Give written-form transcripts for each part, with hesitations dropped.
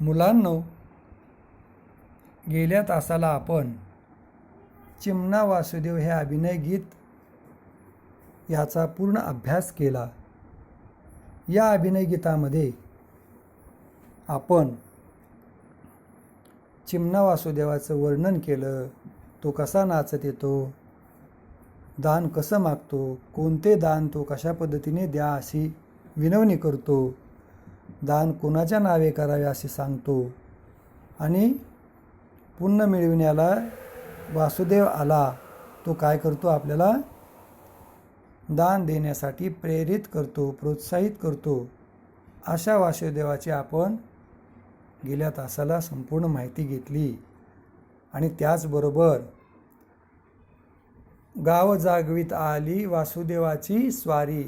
मुलांनो, गेल्या तासाला आपण चिमणा वासुदेव हे अभिनय गीत याचा पूर्ण अभ्यास केला. या अभिनय गीतामध्ये आपण चिमणा वासुदेवाचं वर्णन केलं. तो कसा नाचत येतो, दान कसं मागतो, कोणते दान तो कशा पद्धतीने द्या अशी विनवणी करतो, दान कोणाच्या नावे करावे असे सांगतो आणि पुण्य मिळविण्याला वासुदेव आला तो काय करतो, आपल्याला दान देण्यासाठी प्रेरित करतो, प्रोत्साहित करतो. अशा वासुदेवाची आपण गेल्या तासाला संपूर्ण माहिती घेतली. आणि त्याचबरोबर गाव जागवित आली वासुदेवाची स्वारी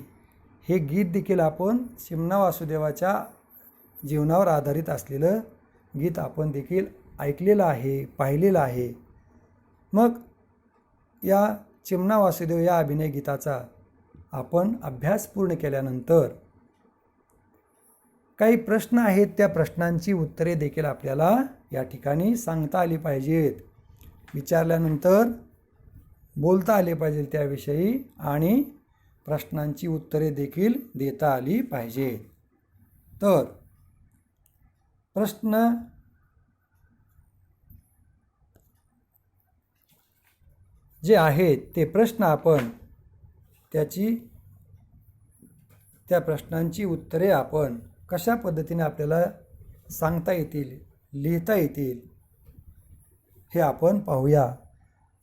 हे गीत देखील आपण चिमणा वासुदेवाच्या जीवनावर आधारित असलेलं गीत आपण देखील ऐकलेलं आहे, पाहिलेलं आहे. मग या चिमणा वासुदेव या अभिनय गीताचा आपण अभ्यास पूर्ण केल्यानंतर काही प्रश्न आहेत, त्या प्रश्नांची उत्तरे देखील आपल्याला या ठिकाणी सांगता आली पाहिजेत, विचारल्यानंतर बोलता आले पाहिजे त्याविषयी आणि प्रश्नांची उत्तरे देखील देता आली पाहिजेत. तर प्रश्न जे आहेत ते प्रश्न आपण त्या प्रश्नांची उत्तरे आपण कशा पद्धतीने आपल्याला सांगता येतील, लिहिता येतील हे आपण पाहूया.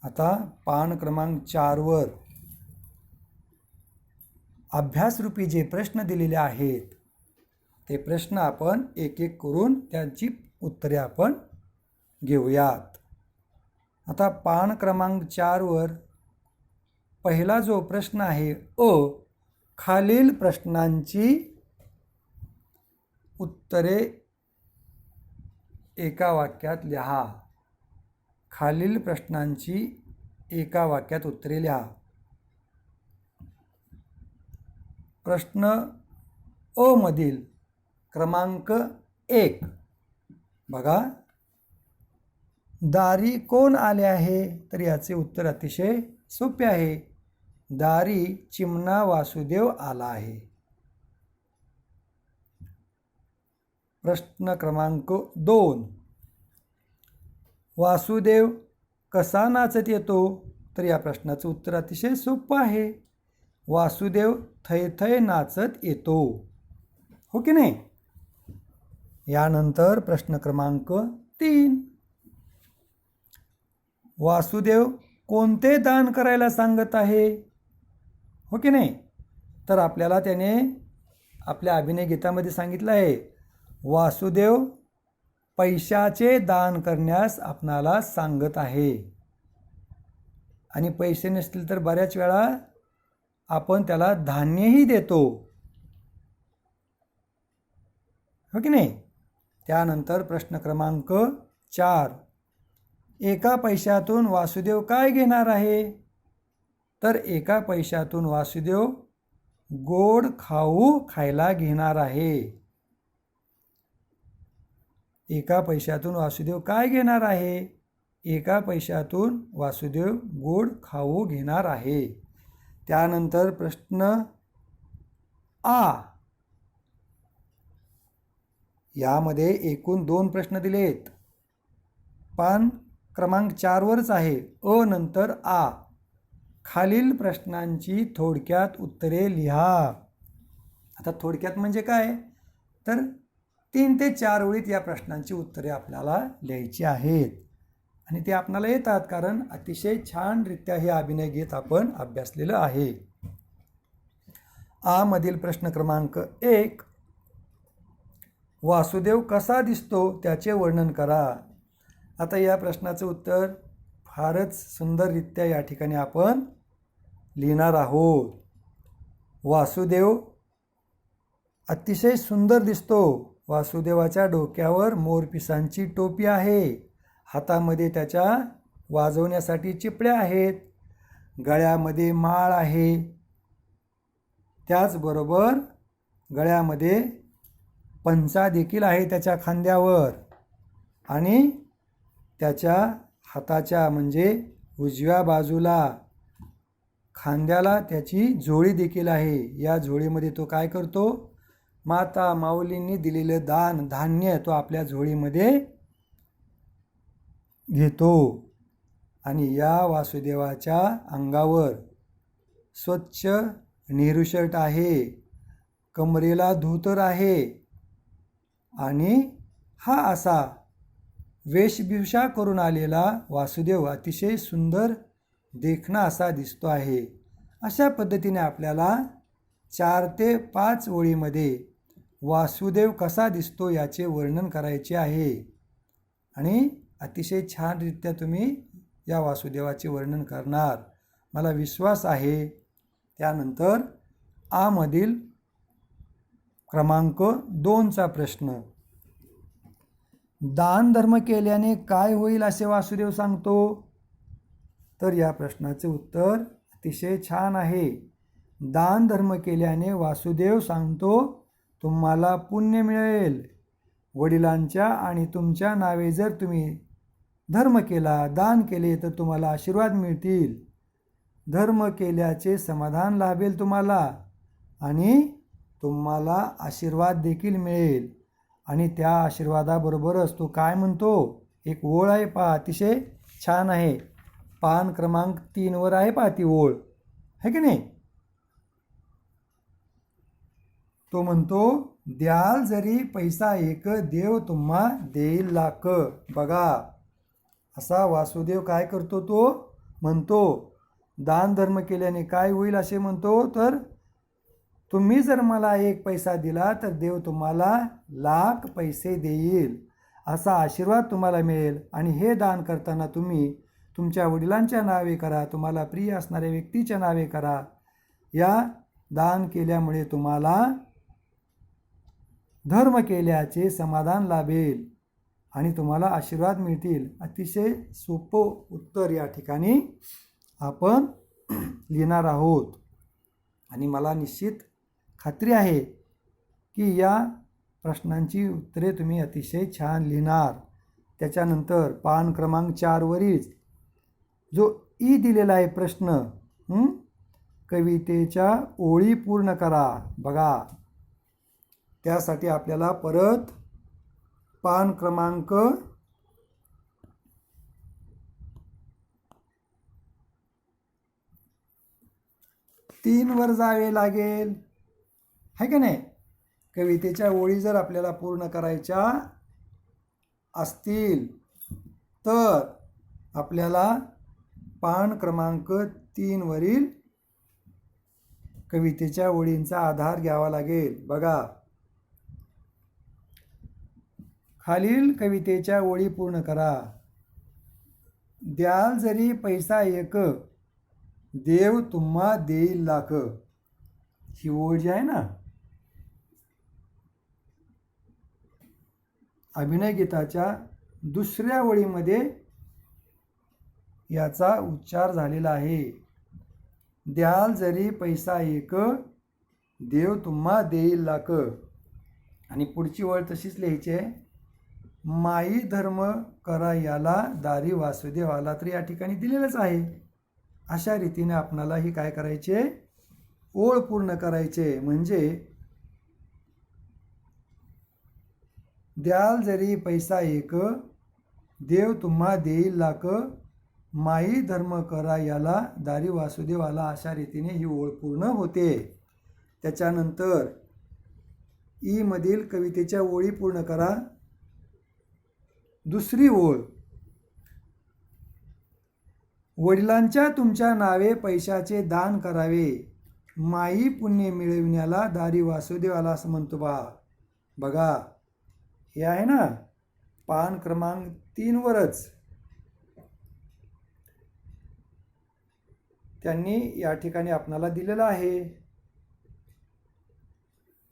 आता पान क्रमांक 4 वर अभ्यासरूपी जे प्रश्न दिलेले आहेत ते प्रश्न आपण एक एक करून त्यांची उत्तरे आपण घेऊयात. आता पान क्रमांक 4 वर पहिला जो प्रश्न आहे, खालील प्रश्नांची उत्तरे एका वाक्यात लिहा. खालील प्रश्नांची एका वाक्यात उत्तरे लिहा. प्रश्न मधील क्रमांक 1 बघा, दारी कोण आले आहे? तर याचे उत्तर अतिशय सोपे आहे. दारी चिमणा वासुदेव आला आहे. प्रश्न क्रमांक 2, वासुदेव कसा नाचत येतो? तर या प्रश्नाचं उत्तर अतिशय सोपं आहे. वासुदेव थै थै नाचत येतो, हो की नाही? यानंतर प्रश्न क्रमांक 3, वासुदेव कोणते दान करायला सांगत आहे, हो की नाही? तर आपल्याला त्याने आपल्या अभिनय गीतामध्ये सांगितलं आहे, वासुदेव पैशाचे दान करण्यास आपणाला सांगत आहे. आणि पैसे नसतील तर बऱ्याच वेळा आपण त्याला धान्यही देतो, हो की नाही? त्यानंतर प्रश्न क्रमांक 4, एका पैशातून वासुदेव काय घेणार आहे? तर एका पैशातून वासुदेव गोड खाऊ खायला घेणार आहे. एका पैशातून वासुदेव काय घेणार आहे? एका पैशातून वासुदेव गोड खाऊ घेणार आहे. त्यानंतर प्रश्न यामध्ये एकूण 2 प्रश्न दिलेत. पान क्रमांक 4 वरच आहे. नंतर खालील प्रश्नांची थोडक्यात उत्तरे लिहा. आता थोडक्यात म्हणजे काय? तर 3 ते 4 ओळीत या प्रश्नांची उत्तरे आपल्याला लिहायची आहेत. आणि ते आपल्याला येतात कारण अतिशय छानरित्या हे अभिनय गीत आपण अभ्यासलेलं आहे. मधील प्रश्न क्रमांक 1, वासुदेव कसा दिसतो त्याचे वर्णन करा. आता या प्रश्नाचं उत्तर फारच सुंदररित्या या ठिकाणी आपण लिहिणार आहोत. वासुदेव अतिशय सुंदर दिसतो. वासुदेवाच्या डोक्यावर मोरपिसांची टोपी आहे. हातामध्ये त्याच्या वाजवण्यासाठी चिपळ्या आहेत. गळ्यामध्ये माळ आहे. त्याचबरोबर गळ्यामध्ये पंचा देखील आहे त्याच्या खांद्यावर आणि त्याच्या हाताच्या म्हणजे उजव्या बाजूला खांद्याला त्याची झोळी देखील आहे. या झोळीमध्ये तो काय करतो? माता माऊलींनी दिलेलं दान धान्य तो आपल्या झोळीमध्ये घेतो. आणि या वासुदेवाच्या अंगावर स्वच्छ नेहरू शर्ट आहे, कमरेला धोतर आहे आणि हा असा वेशभूषा करून आलेला वासुदेव अतिशय सुंदर देखणा असा दिसतो आहे. अशा पद्धतीने आपल्याला 4 ते 5 ओळीमध्ये वासुदेव कसा दिसतो याचे वर्णन करायचे आहे आणि अतिशय छानरित्या तुम्ही या वासुदेवाचे वर्णन करणार मला विश्वास आहे. त्यानंतर आ मधील क्रमांक 2चा प्रश्न, दान धर्म केल्याने काय होईल असे वासुदेव सांगतो? तर या प्रश्नाचे उत्तर अतिशय छान आहे. दान धर्म केल्याने वासुदेव सांगतो तुम्हाला पुण्य मिळेल. वडिलांच्या आणि तुमच्या नावे जर तुम्ही धर्म केला, दान केले तर तुम्हाला आशीर्वाद मिळतील. धर्म केल्याचे समाधान लाभेल तुम्हाला आणि तुम्हाला आशीर्वाद देखील मिळेल. आणि त्या आशीर्वादाबरोबरच तो काय म्हणतो? एक ओळ आहे पहा, अतिशय छान आहे. पान क्रमांक 3 आहे पहा ती ओळ, है की नाही? तो म्हणतो द्याल जरी पैसा एक, देव तुम्हा देईल लाख. बघा, असा वासुदेव काय करतो? तो म्हणतो दान धर्म केल्याने काय होईल असे म्हणतो, तर तुम्ही जर मला 1 पैसा दिला तर देव तुम्हाला लाख पैसे देईल, असा आशीर्वाद तुम्हाला मिळेल. आणि हे दान करताना तुम्ही तुमच्या वडिलांच्या नावे करा, तुम्हाला प्रिय असणाऱ्या व्यक्तीच्या नावे करा. या दान केल्यामुळे तुम्हाला धर्म केल्याचे समाधान लाभेल आणि तुम्हाला आशीर्वाद मिळतील. अतिशय सोपं उत्तर या ठिकाणी आपण लिहिणार आहोत आणि मला निश्चित खात्री आहे की या प्रश्नांची उत्तरे तुम्ही अतिशय छान लिहिणार. त्याच्यानंतर पान क्रमांक 4 वरील जो ई दिलेला आहे प्रश्न, कवितेच्या ओळी पूर्ण करा. बघा, त्यासाठी आपल्याला परत पान क्रमांक 3 वर जावे लागेल, है की नाही? कवितेच्या ओळी जर आपल्याला पूर्ण करायच्या असतील तर आपल्याला पान क्रमांक 3 वरील कवितेच्या ओळींचा आधार घ्यावा लागेल. बघा, खालील कवितेच्या ओळी पूर्ण करा. द्याल जरी पैसा एक, देव तुम्हा देईल लाख. ही ओळ जी आहे ना, अभिनय गीताच्या 2ऱ्या ओळीमध्ये याचा उच्चार झालेला आहे. द्याल जरी पैसा एक, देव तुम्हा देईल लाख. आणि पुढची ओळ तशीच लिहायची आहे, माई धर्म करा याला, दारी वासुदेव आला. तर या ठिकाणी दिलेलंच आहे. अशा रीतीने आपणाला ही काय करायचे? ओळ पूर्ण करायचे. म्हणजे द्याल जरी पैसा एक, देव तुम्हा देईल लाख. माई धर्म करा याला, दारी वासुदेव आला. अशा रीतीने ही ओळ पूर्ण होते. त्याच्यानंतर ई मधील कवितेच्या ओळी पूर्ण करा. 2री ओळ, वडिलांच्या तुमच्या नावे पैशाचे दान करावे, माई पुण्य मिळविण्याला, दारी वासुदेव आला, असं म्हणतो बघा, हे आहे ना पान क्रमांक 3 वरच त्यांनी या ठिकाणी आपणाला दिलेलं आहे.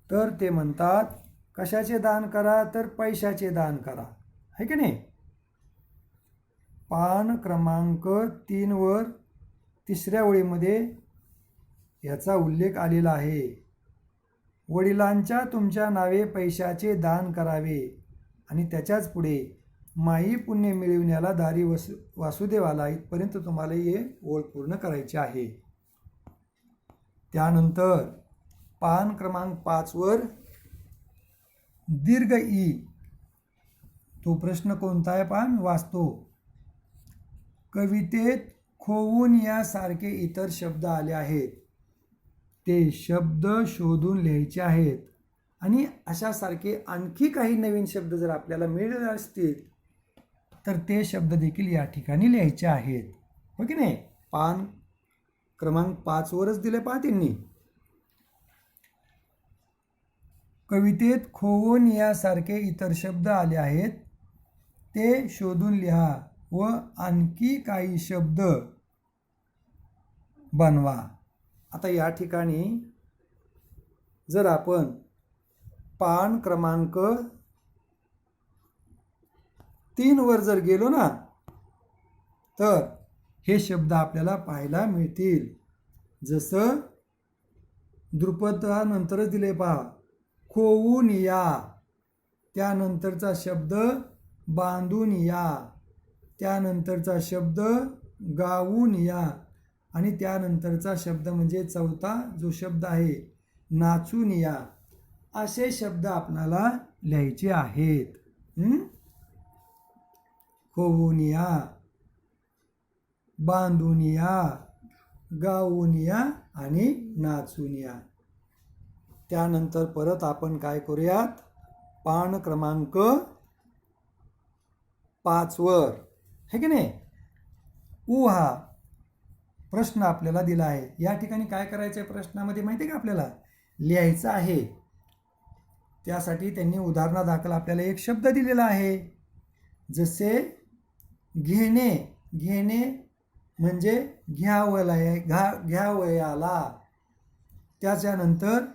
तर ते म्हणतात कशाचे दान करा? तर पैशाचे दान करा, है की नाही? पान क्रमांक 3 वर 3ऱ्या ओळीमध्ये याचा उल्लेख आलेला आहे. वडिलांच्या तुमच्या नावे पैशाचे दान करावे आणि त्याच्याच पुढे माई पुण्य मिळविण्याला दारी वासुदेवाला इथपर्यंत तुम्हाला हे ओळ पूर्ण करायची आहे. त्यानंतर पान क्रमांक 5 वर दीर्घ ई, तो प्रश्न कोणता आहे पहा, मी वाचतो. कवितेत खोवून यासारखे इतर शब्द आले आहेत, ते शब्द शोधून लिहायचे आहेत. आणि अशासारखे आणखी काही नवीन शब्द जर आपल्याला मिळाले असतील तर ते शब्द देखील या ठिकाणी लिहायचे आहेत. हो की नाही? पान क्रमांक 5 वरच दिले पहा त्यांनी. कवितेत खोवून यासारखे इतर शब्द आले आहेत, ते शोधून लिहा व आणखी काही शब्द बनवा. आता या ठिकाणी जर आपण पान क्रमांक 3 वर जर गेलो ना, तर हे शब्द आपल्याला पाहायला मिळतील. जसं द्रुपदानंतरच दिले पहा, खोवून या, त्यानंतरचा शब्द बांधून या, त्यानंतरचा शब्द गावून या आणि त्यानंतरचा शब्द म्हणजे चौथा जो शब्द आहे नाचून या. असे शब्द आपल्याला लिहायचे आहेत. खोवून या, बांधून या, गावून या आणि नाचून या. त्यानंतर परत आपण काय करूयात, पान क्रमांक 5 वर है की नाही, ऊ हा प्रश्न आपल्याला दिला आहे. या ठिकाणी काय करायचं आहे प्रश्नामध्ये माहिती आहे का, आपल्याला लिहायचं आहे. त्यासाठी त्यांनी उदाहरणादाखल आपल्याला एक शब्द दिलेला आहे. जसे घेणे, घेणे म्हणजे घ्यावयाला. त्याच्यानंतर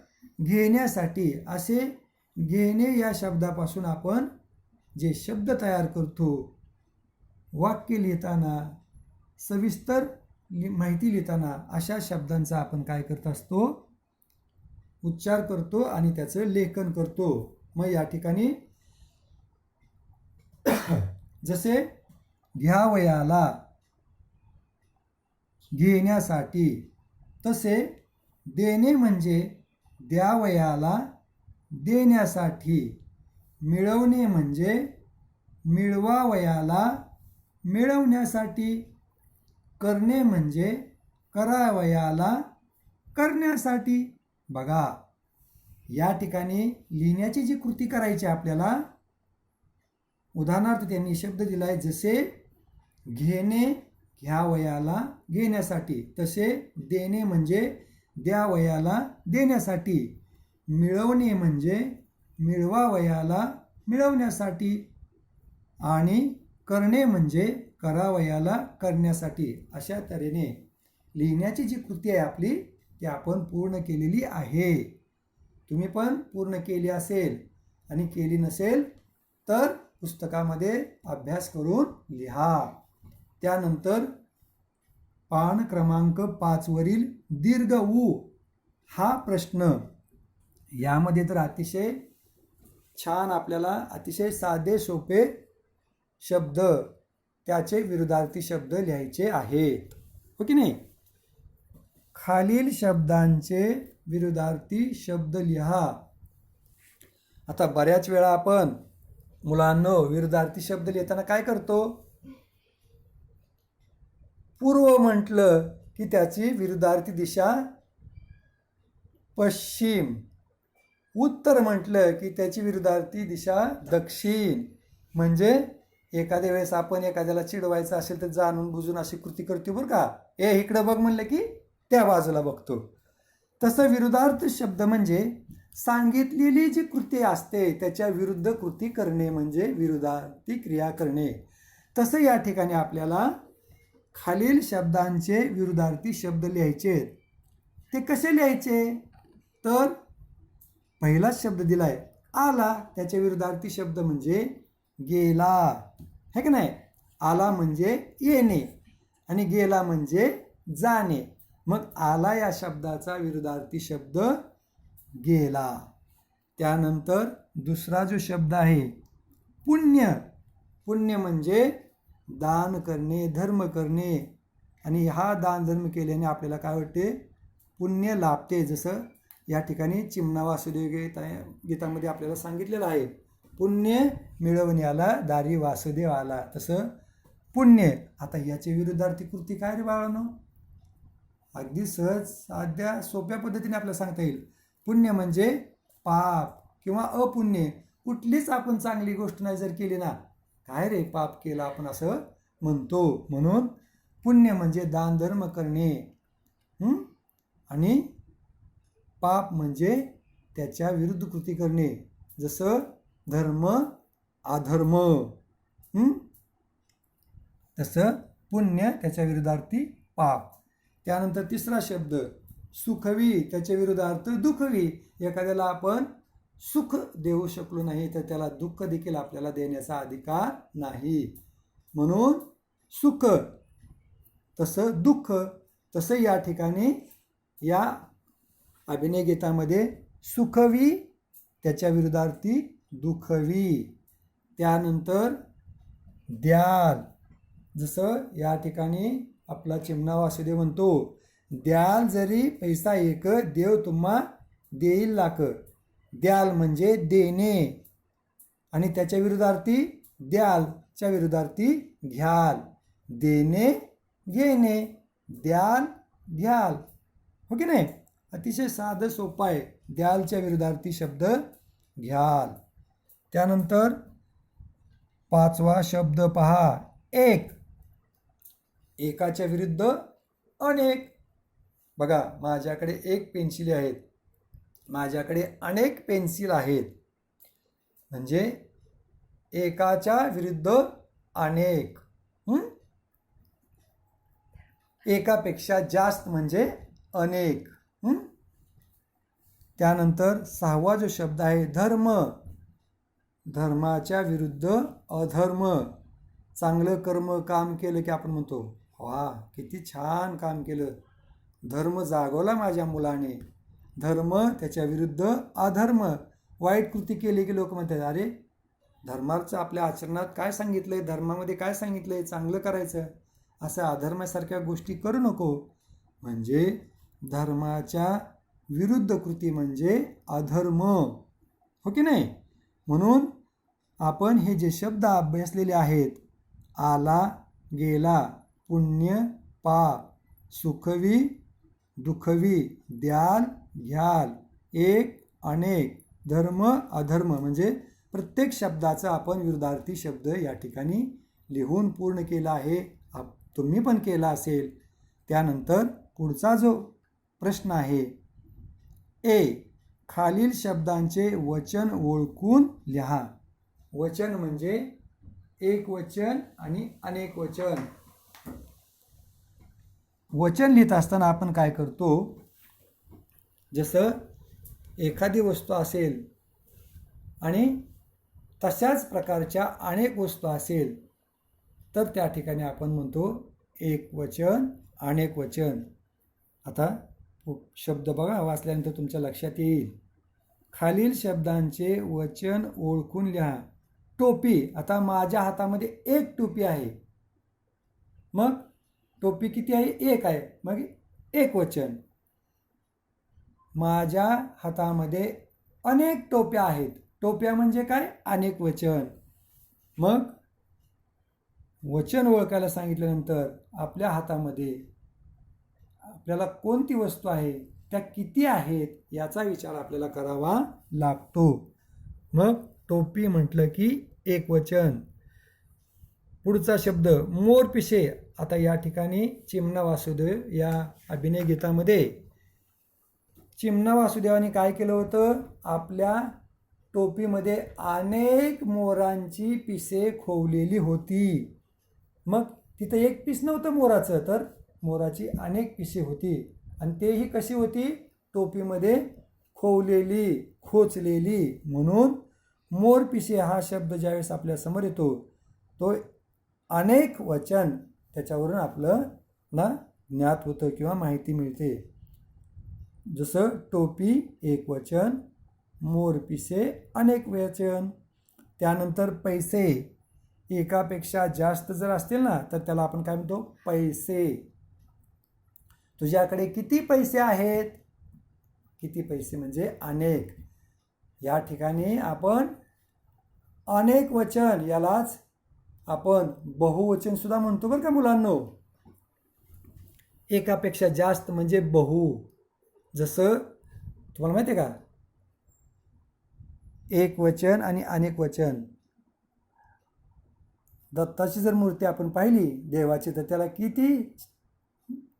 घेण्यासाठी, असे घेणे या शब्दापासून आपण जे शब्द तयार करतो, वाक्य लिहिताना, सविस्तर माहिती लिहिताना, अशा शब्दांचा आपण काय करत असतो, उच्चार करतो आणि त्याचं लेखन करतो. मग या ठिकाणी जसे घ्यावयाला, घेण्यासाठी, तसे देणे म्हणजे द्यावयाला, देण्यासाठी, मिळवणे म्हणजे मिळवावयाला, मिळवण्यासाठी, करणे म्हणजे करावयाला, करण्यासाठी. बघा, या ठिकाणी लिहिण्याची जी कृती करायची आपल्याला, उदाहरणार्थ त्यांनी शब्द दिला आहे, जसे घेणे घ्यावयाला, घेण्यासाठी, तसे देणे म्हणजे द्यावयाला, देण्यासाठी, मिळवणे म्हणजे मिळवावयाला, मिळवण्यासाठी, आणि करणे म्हणजे करावयाला, करण्यासाठी. अशा तऱ्हेने लिहिण्याची जी कृती आहे आपली, ती आपण पूर्ण केलेली आहे. तुम्ही पण पूर्ण केली असेल आणि केली नसेल तर पुस्तकामध्ये अभ्यास करून लिहा. त्यानंतर पान क्रमांक 5 वरील दीर्घ ऊ हा प्रश्न, यामध्ये तर अतिशय छान आपल्याला अतिशय साधे सोपे शब्द, त्याचे विरुद्धार्थी शब्द लिहायचे आहेत. हो की नाही? खालील शब्दांचे विरुद्धार्थी शब्द लिहा. आता बऱ्याच वेळा आपण मुलांनो विरुद्धार्थी शब्द लिहिताना काय करतो, पूर्व म्हटलं की त्याची विरुद्धार्थी दिशा पश्चिम, उत्तर म्हटलं की त्याची विरुद्धार्थी दिशा दक्षिण. म्हणजे एखाद्या वेळेस आपण एखाद्याला चिडवायचं असेल तर जाणून बुजून अशी कृती करतो बरं का, ए इकडं बघ म्हणलं की त्या बाजूला बघतो. तसं विरुद्धार्थ शब्द म्हणजे सांगितलेली जी कृती असते त्याच्या विरुद्ध कृती करणे म्हणजे विरुद्धार्थी क्रिया करणे. तसं या ठिकाणी आपल्याला खालील शब्दांचे विरुद्धार्थी शब्द लिहायचे. ते कसे लिहायचे, तर पहिलाच शब्द दिलाय आला, त्याचे विरुद्धार्थी शब्द म्हणजे गेला, है की नाही? आला म्हणजे येणे आणि गेला म्हणजे जाणे. मग आला या शब्दाचा विरुद्धार्थी शब्द गेला. त्यानंतर दुसरा जो शब्द आहे पुण्य. पुण्य म्हणजे दान करणे, धर्म करणे. आणि हा दान धर्म केल्याने आपल्याला काय वाटते? पुण्य लाभते. जसं या ठिकाणी चिमणा वासुदेव गीतामध्ये आपल्याला सांगितलेलं आहे, पुण्य मिळवण्याला दारी वासुदेव आला. तसं पुण्य. आता याचे विरुद्धार्थी कृती काय रे बाळांनो? अगदी सहज साध्या सोप्या पद्धतीने आपल्याला सांगता येईल. पुण्य म्हणजे पाप किंवा अपुण्य. कुठलीच आपण चांगली गोष्ट नाही जर केली ना, काय रे पाप केलं आपण असं म्हणतो. म्हणून पुण्य म्हणजे दान धर्म करणे, आणि पाप म्हणजे त्याच्या विरुद्ध कृती करणे. जसं धर्म अधर्म, तसं पुण्य त्याच्या विरुद्धार्थी पाप. त्यानंतर तिसरा शब्द सुखवी, त्याच्या विरुद्धार्थ दुःखवी. एखाद्याला आपण सुख देऊ शकलो नाही तर त्याला दुःख देखील आपल्याला देण्याचा अधिकार नाही. म्हणून सुख तसं दुःख. तसं या ठिकाणी या अभिनय गीतामध्ये सुखवी त्याच्या विरुद्धार्थी दुःखवी. त्यानंतर द्याल. जसं या ठिकाणी आपला चिमणा वासुदेव म्हणतो, द्याल जरी पैसा एक, देव तुम्हा देईल लाख. द्याल म्हणजे देणे, आणि त्याच्या विरुद्धार्थी द्यालच्या विरुद्धार्थी घ्याल. देणे घेणे, द्याल घ्याल. हो की नाही? अतिशय साधं सोपं आहे. द्यालच्या विरुद्धार्थी शब्द घ्याल. त्यानंतर पाचवा शब्द पहा, एक. एकाच्या विरुद्ध अनेक. बघा, माझ्याकडे एक पेन्सिल आहेत, माझ्याकडे अनेक पेन्सिल आहेत. म्हणजे एकाच्या विरुद्ध अनेक. एकापेक्षा जास्त म्हणजे अनेक. त्यानंतर सहावा जो शब्द आहे धर्म. धर्माच्या विरुद्ध अधर्म. चांगलं कर्म काम केलं की आपण म्हणतो, वा किती छान काम केलं, धर्म जागवला माझ्या मुलाने. धर्म त्याच्या विरुद्ध अधर्म. वाईट कृती केली की लोक म्हणतात, अरे धर्माचं आपल्या आचरणात काय सांगितलंय, धर्मामध्ये काय सांगितलंय, चांगलं करायचं, असं अधर्मासारख्या गोष्टी करू नको. म्हणजे धर्माच्या विरुद्ध कृती म्हणजे अधर्म. हो की नाही? म्हणून आपण हे जे शब्द अभ्यासलेले आहेत, आला गेला, पुण्य पाप, सुखवी दुःखवी, द्याल घ्याल, एक अनेक, धर्म अधर्म, म्हणजे प्रत्येक शब्दाचा आपण विरुद्धार्थी शब्द या ठिकाणी लिहून पूर्ण केला आहे. तुम्ही पण केला असेल. त्यानंतर पुढचा जो प्रश्न आहे, खालील शब्दांचे वचन ओळखून लिहा. वचन म्हणजे एक वचन आणि अनेक वचन. वचन लिहित असताना आपण काय करतो, जसं एखादी वस्तू असेल आणि तशाच प्रकारच्या अनेक वस्तू असेल तर त्या ठिकाणी आपण म्हणतो एक वचन अनेक वचन. आता शब्द बघा, वाचल्यानंतर तुमच्या लक्षात येईल. खालील शब्दांचे वचन ओळखून लिहा. टोपी. आता माझ्या हातामध्ये एक टोपी आहे, मग टोपी किती आहे? एक आहे, मग एक वचन. माझ्या हातामध्ये अनेक टोप्या आहेत. टोप्या म्हणजे काय? अनेक वचन. मग वचन ओळखायला सांगितल्यानंतर आपल्या हातामध्ये आपल्याला कोणती वस्तू आहे, त्या किती आहेत याचा विचार आपल्याला करावा लागतो. मग टोपी म्हटलं की एक वचन. पुढचा शब्द मोरपिसे. आता या ठिकाणी चिमणा वासुदेव या अभिनय गीतामध्ये चिमणा वासुदेवाने काय केलं होतं, आपल्या टोपीमध्ये अनेक मोरांची पिसे खोवलेली होती. मग तिथं एक पीस नव्हतं मोराचं, तर मोराची अनेक पिसे होती, आणि तेही कशी होती? टोपीमध्ये खोवलेली, खोचलेली. म्हणून मोरपिसे हा शब्द ज्यावेळेस आपल्या समोर येतो, तो अनेक वचन, त्याच्यावरून आपलं ना ज्ञात होतं किंवा माहिती मिळते. जसं टोपी एकवचन, मोरपिसे अनेक वचन. त्यानंतर पैसे एकापेक्षा जास्त जर असतील ना तर त्याला आपण काय म्हणतो, पैसे. तुझ्याकडे किती पैसे आहेत? किती पैसे म्हणजे अनेक. या ठिकाणी आपण अनेक वचन यालाच आपण बहुवचन सुद्धा म्हणतो बरं का मुलांनो. एकापेक्षा जास्त म्हणजे बहु. जसं तुम्हाला माहिती आहे का, एक वचन आणि अनेक वचन. दत्ताची जर मूर्ती आपण पाहिली देवाची तर त्याला किती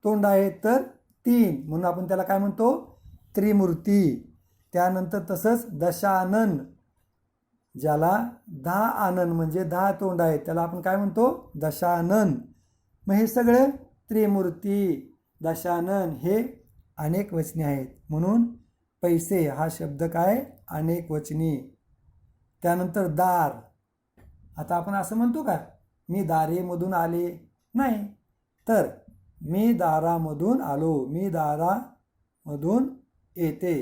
तोंड आहेत? तर 3. म्हणून आपण त्याला काय म्हणतो, त्रिमूर्ती. त्यानंतर तसंच दशानन, ज्याला 10 आनन म्हणजे 10 तोंड आहेत त्याला आपण काय म्हणतो, दशानन. मग हे सगळे त्रिमूर्ती, दशानन हे अनेक वचनी आहेत. म्हणून पैसे हा शब्द काय, अनेक वचनी. त्यानंतर दार. आता आपण असं म्हणतो का, मी दारेमधून आले? नाही, तर मी दारामधून आलो, मी दारामधून येते.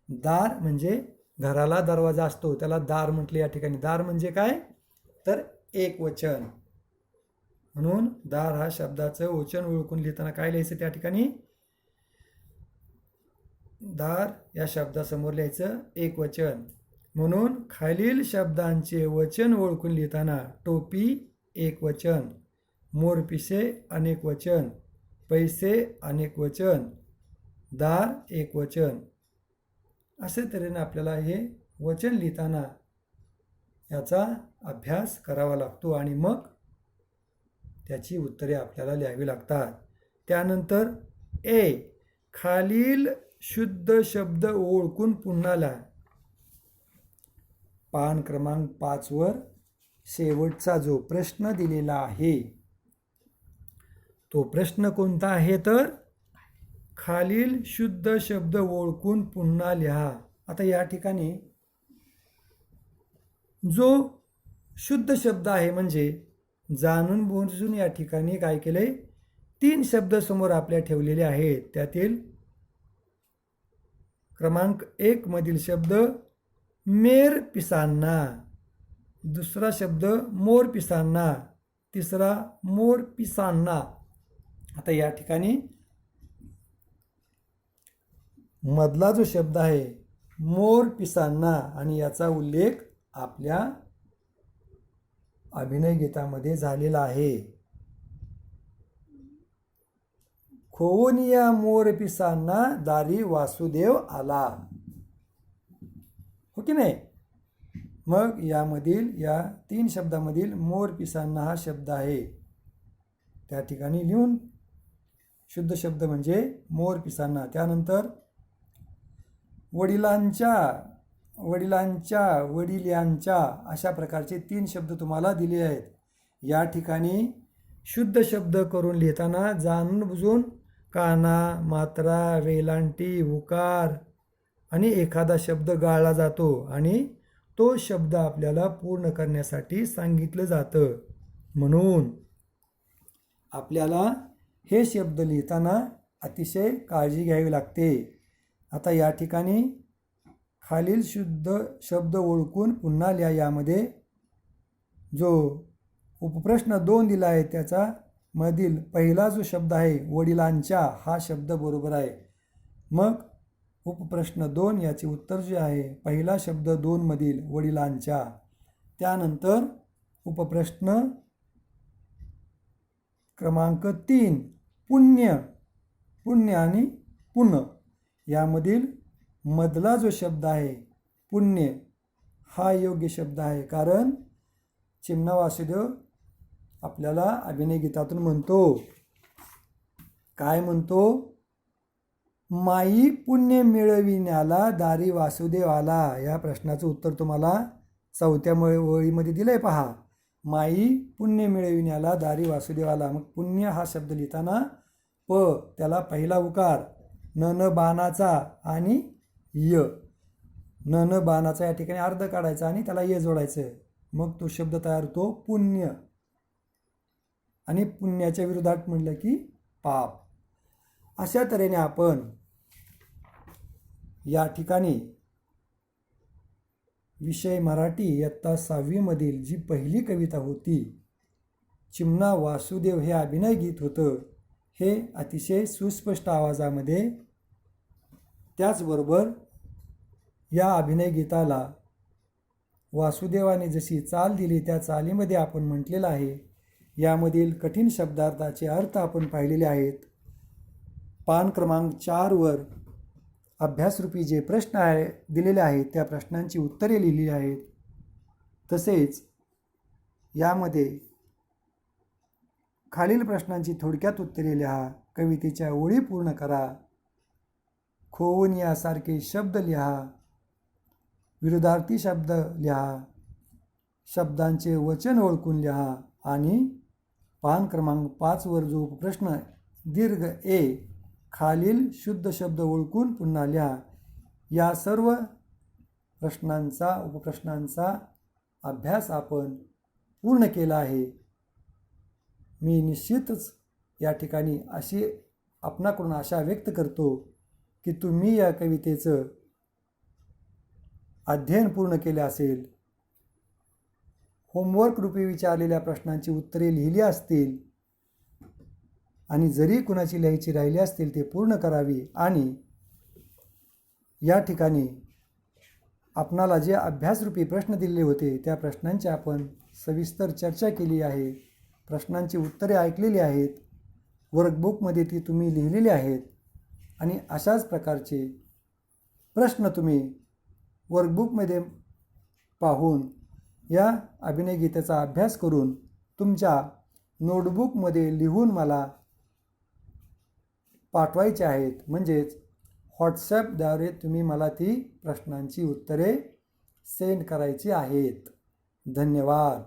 दार म्हणजे घराला दरवाजा असतो त्याला दार म्हटले या ठिकाणी. दार म्हणजे काय, तर एक वचन. म्हणून दार हा शब्दाचं वचन ओळखून लिहिताना काय लिहायचं त्या ठिकाणी, दार या शब्दासमोर लिहायचं एक वचन. म्हणून खालील शब्दांचे वचन ओळखून लिहिताना टोपी एक वचन, मोरपिसे अनेक वचन, पैसे अनेक वचन, दार एक वचन. असे तऱ्हेने आपल्याला हे वचन लिहिताना याचा अभ्यास करावा लागतो आणि मग त्याची उत्तरे आपल्याला लिहावी लागतात. त्यानंतर खालील शुद्ध शब्द ओळखून पुन्हा लिहा. पान क्रमांक 5 वर शेवटचा जो प्रश्न दिलेला आहे तो प्रश्न कोणता आहे, तर खालील शुद्ध शब्द ओळखून पुन्हा लिहा. आता या ठिकाणी जो शुद्ध शब्द आहे म्हणजे जाणून बुजून या ठिकाणी काय केले, 3 शब्द समोर आपल्या ठेवलेले आहेत. त्यातील क्रमांक 1 मधील शब्द मेर पिसांना, दुसरा शब्द मोर पिसांना, तिसरा मोर पिसांना. आता या ठिकाणी मधला जो शब्द आहे मोर पिसांना आणि याचा उल्लेख आपल्या अभिनय गीतामध्ये झालेला आहे. खोवनिया मोर पिसांना दारी वासुदेव आला, हो की नाही. मग यामधील या 3 शब्दामधील मोर पिसांना हा शब्द आहे त्या ठिकाणी लिहून शुद्ध शब्द म्हणजे मोर पिसांना. त्यानंतर वडिलांच्या, वडील यांच्या अशा प्रकारचे 3 शब्द तुम्हाला दिले आहेत. या ठिकाणी शुद्ध शब्द करून लिहिताना जाणून बुजून काना, मात्रा, वेलांटी, उकार आणि एखादा शब्द गाळला जातो आणि तो शब्द आपल्याला पूर्ण करण्यासाठी सांगितलं जातं. म्हणून आपल्याला हे शब्द लिहिताना अतिशय काळजी घ्यावी लागते. आता या ठिकाणी खालील शुद्ध शब्द ओळखून पुन्हा लिहा. यामध्ये जो उपप्रश्न 2 दिला आहे त्याचा मधील पहिला जो शब्द आहे वडिलांच्या हा शब्द बरोबर आहे. मग उपप्रश्न 2 याचे उत्तर जे आहे पहिला शब्द 2 मधील वडिलांच्या. त्यानंतर उपप्रश्न क्रमांक 3 पुण्य, पुण्य आणि पुण्य यामधील मधला जो शब्द आहे पुण्य हा योग्य शब्द आहे. कारण चिमणा वासुदेव आपल्याला अभिनय गीतातून म्हणतो, काय म्हणतो, माई पुण्य मिळविण्याला दारी वासुदेव आला. या प्रश्नाचं उत्तर तुम्हाला 4थ्या ओळीमध्ये दिलंय पहा. माई पुण्य मिळविण्याला दारी वासुदेव आला. मग पुण्य हा शब्द लिहिताना त्याला पहिला उकार न बाणाचा आणि य, न बाणाचा या ठिकाणी अर्ध काढायचा आणि त्याला य जोडायचं. मग तो शब्द तयार होतो पुण्य. आणि पुण्याच्या विरोधात म्हटलं की पाप. अशा तऱ्हेने आपण या ठिकाणी विषय मराठी इयत्ता 6वी मधील जी पहिली कविता होती, चिमणा वासुदेव हे अभिनय गीत होतं. हे अतिशय सुस्पष्ट आवाजामध्ये, त्याचबरोबर या अभिनय गीताला वासुदेवाने जशी चाल दिली त्या चालीमध्ये आपण म्हटलेलं आहे. यामधील कठीण शब्दार्थाचे अर्थ आपण पाहिलेले आहेत. पान क्रमांक 4वर अभ्यासरूपी जे प्रश्न दिलेले आहेत त्या प्रश्नांची उत्तरे लिहिली आहेत. तसेच यामध्ये खालील प्रश्नांची थोडक्यात उत्तरे लिहा, कवितेच्या ओळी पूर्ण करा, खोवून यासारखे शब्द लिहा, विरुद्धार्थी शब्द लिहा, शब्दांचे वचन ओळखून लिहा आणि पान क्रमांक 5वर जो प्रश्न दीर्घ ए खालील शुद्ध शब्द ओळखून पुन्हा लिहा. या सर्व प्रश्नांचा उपप्रश्नांचा अभ्यास आपण पूर्ण केला आहे. मी निश्चितच या ठिकाणी आपणाकडून आशा व्यक्त करतो की तुम्ही या कवितेचं अध्ययन पूर्ण केले असेल, होमवर्क रूपी विचारलेल्या प्रश्नांची उत्तरे लिहिली असतील आणि जरी कुणाची लिहायची राहिली असतील ते पूर्ण करावी. आणि या ठिकाणी आपणाला जे अभ्यासरूपी प्रश्न दिलेले होते त्या प्रश्नांची आपण सविस्तर चर्चा केली आहे. प्रश्नांची उत्तरे ऐकलेली आहेत, वर्कबुकमध्ये ती तुम्ही लिहिलेली आहेत आणि अशाच प्रकारचे प्रश्न तुम्ही वर्कबुकमध्ये पाहून या अभिनय गीताचा अभ्यास करून तुमच्या नोटबुकमध्ये लिहून मला पाठवायचे आहेत. म्हणजेच व्हॉट्सॲपद्वारे तुम्ही मला ती प्रश्नांची उत्तरे सेंड करायची आहेत. धन्यवाद.